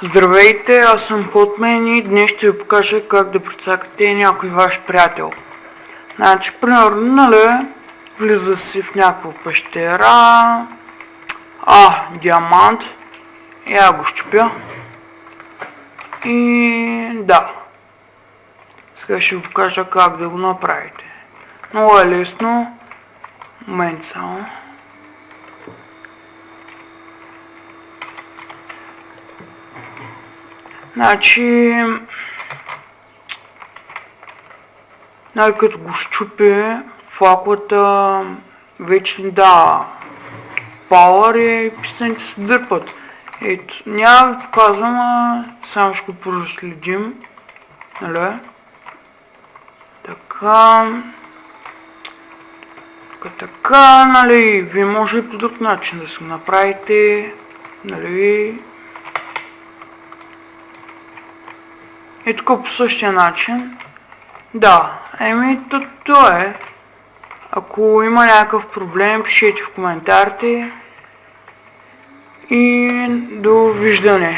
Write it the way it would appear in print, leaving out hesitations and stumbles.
Здравейте, аз съм Хотмен и днес ще ви покажа как да прецакате някой ваш приятел. Значи, примерно, нали, влиза си в някаква пещера, диамант, я го щупя и да. Сега ще ви покажа как да го направите. Много е лесно, момент само. Значи, като го щупи, факлата вече ни дава пауър и пистените се дърпат. Ето, няма ви показвам, само ще го проследим. Нали? Така, нали, вие може и по друг начин да се го направите, нали. И тук по същия начин. Да, то е. Ако има някакъв проблем, пишете в коментарите. И довиждане.